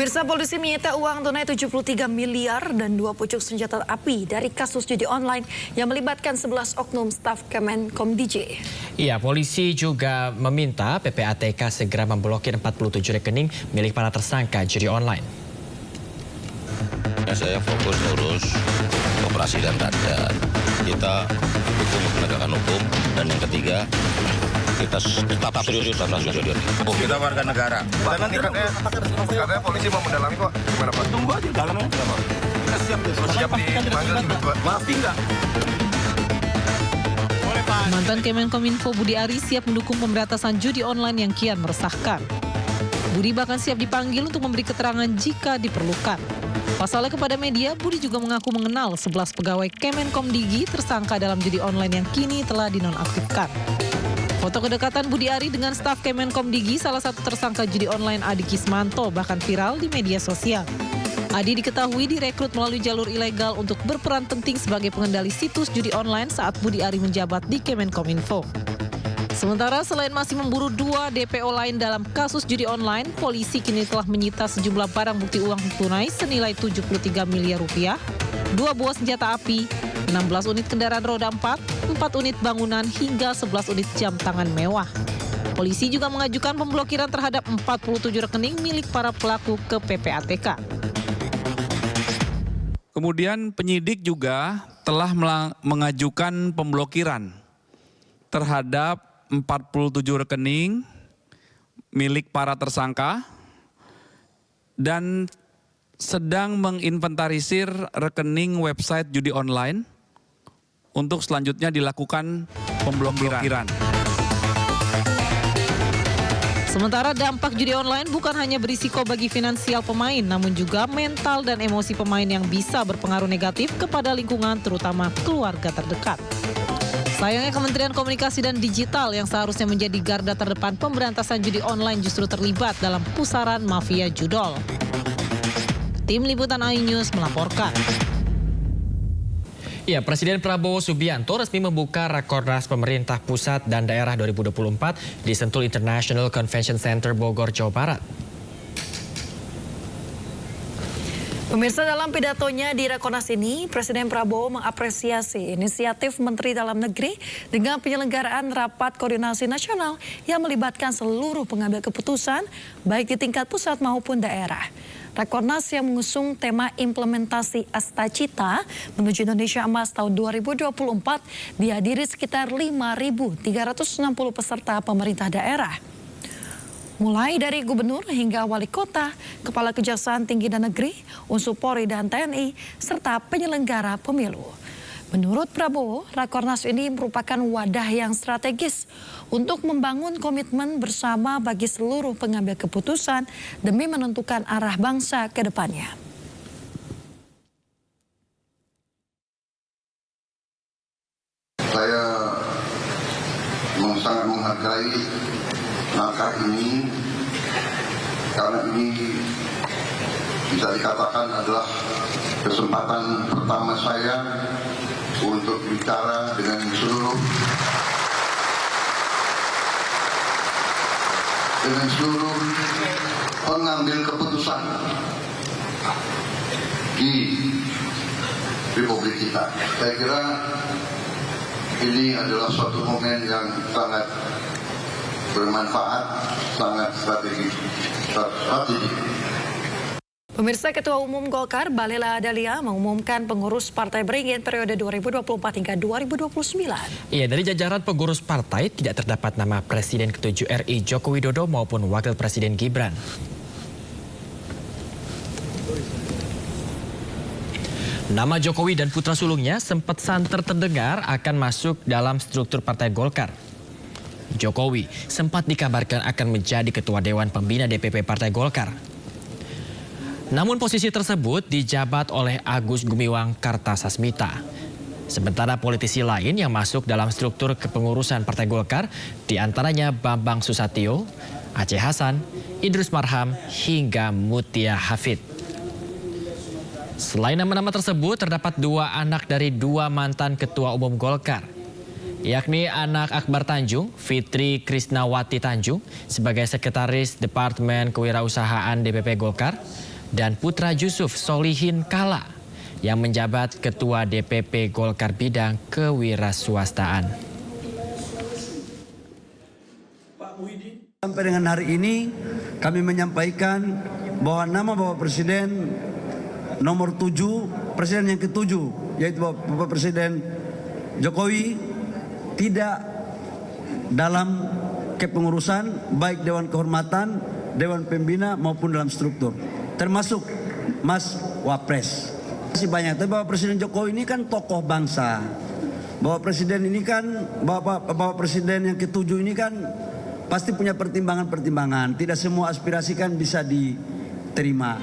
Pemirsa, polisi menyita uang tunai 73 miliar dan 2 pucuk senjata api dari kasus judi online yang melibatkan 11 oknum staf Kemenkom DJ. Iya, polisi juga meminta PPATK segera memblokir 47 rekening milik para tersangka judi online. Saya fokus urus operasi dan rakyat. Kita dukung penegakan hukum, dan yang ketiga kita tetap serius dalam judi. Kita warga negara. Katanya polisi mau mendalami kok. Gimana Pak? Tunggu aja dalamnya. Kita siap dipanggil Maaf enggak? Mantan Kemenkominfo Budi Ari siap mendukung pemberantasan judi online yang kian meresahkan. Budi bahkan siap dipanggil untuk memberi keterangan jika diperlukan. Pasalnya kepada media, Budi juga mengaku mengenal 11 pegawai Kemenkom Digi tersangka dalam judi online yang kini telah dinonaktifkan. Foto kedekatan Budi Ari dengan staf Kemenkom Digi, salah satu tersangka judi online Adi Kismanto, bahkan viral di media sosial. Adi diketahui direkrut melalui jalur ilegal untuk berperan penting sebagai pengendali situs judi online saat Budi Ari menjabat di Kemenkominfo. Sementara selain masih memburu 2 DPO lain dalam kasus judi online, polisi kini telah menyita sejumlah barang bukti uang tunai senilai 73 miliar rupiah, 2 buah senjata api, 16 unit kendaraan roda 4, 4 unit bangunan hingga 11 unit jam tangan mewah. Polisi juga mengajukan pemblokiran terhadap 47 rekening milik para pelaku ke PPATK. Kemudian penyidik juga telah mengajukan pemblokiran terhadap 47 rekening milik para tersangka dan sedang menginventarisir rekening website judi online untuk selanjutnya dilakukan pemblokiran. Sementara dampak judi online bukan hanya berisiko bagi finansial pemain, namun juga mental dan emosi pemain yang bisa berpengaruh negatif kepada lingkungan, terutama keluarga terdekat. Sayangnya Kementerian Komunikasi dan Digital yang seharusnya menjadi garda terdepan pemberantasan judi online justru terlibat dalam pusaran mafia judol. Tim Liputan iNews melaporkan. Ya, Presiden Prabowo Subianto resmi membuka Rakornas Pemerintah Pusat dan Daerah 2024 di Sentul International Convention Center Bogor, Jawa Barat. Pemirsa, dalam pidatonya di Rakornas ini, Presiden Prabowo mengapresiasi inisiatif Menteri Dalam Negeri dengan penyelenggaraan rapat koordinasi nasional yang melibatkan seluruh pengambil keputusan, baik di tingkat pusat maupun daerah. Rakornas yang mengusung tema implementasi Astacita menuju Indonesia Emas tahun 2024 dihadiri sekitar 5.360 peserta pemerintah daerah. Mulai dari gubernur hingga wali kota, kepala kejaksaan tinggi dan negeri, unsur Polri dan TNI, serta penyelenggara pemilu. Menurut Prabowo, Rakornas ini merupakan wadah yang strategis untuk membangun komitmen bersama bagi seluruh pengambil keputusan demi menentukan arah bangsa ke depannya. Saya sangat menghargai langkah ini karena ini bisa dikatakan adalah kesempatan pertama saya untuk bicara dengan seluruh pengambil keputusan di Republik kita. Saya kira ini adalah suatu momen yang sangat bermanfaat, sangat strategis. Pemirsa, Ketua Umum Golkar Bahlil Lahadalia mengumumkan pengurus Partai Beringin periode 2024 hingga 2029. Iya, dari jajaran pengurus partai tidak terdapat nama Presiden ke-7 RI Joko Widodo maupun Wakil Presiden Gibran. Nama Jokowi dan putra sulungnya sempat santer terdengar akan masuk dalam struktur Partai Golkar. Jokowi sempat dikabarkan akan menjadi Ketua Dewan Pembina DPP Partai Golkar. Namun posisi tersebut dijabat oleh Agus Gumiwang Kartasasmita. Sementara politisi lain yang masuk dalam struktur kepengurusan Partai Golkar diantaranya Bambang Susatyo, Aceh Hasan, Idrus Marham, hingga Mutia Hafid. Selain nama-nama tersebut, terdapat 2 anak dari 2 mantan Ketua Umum Golkar, yakni anak Akbar Tanjung, Fitri Krisnawati Tanjung, sebagai Sekretaris Departemen Kewirausahaan DPP Golkar, dan putra Yusuf Solihin Kala yang menjabat Ketua DPP Golkar bidang kewirausahaan. Sampai dengan hari ini kami menyampaikan bahwa nama Bapak Presiden nomor 7, Presiden yang ke-7, yaitu Bapak Presiden Jokowi tidak dalam kepengurusan baik Dewan Kehormatan, Dewan Pembina maupun dalam struktur, termasuk Mas Wapres. Masih banyak, tapi Bapak Presiden Jokowi ini kan tokoh bangsa. Bapak Presiden ini kan, Bapak Presiden yang ke-7 ini kan pasti punya pertimbangan-pertimbangan. Tidak semua aspirasi kan bisa diterima.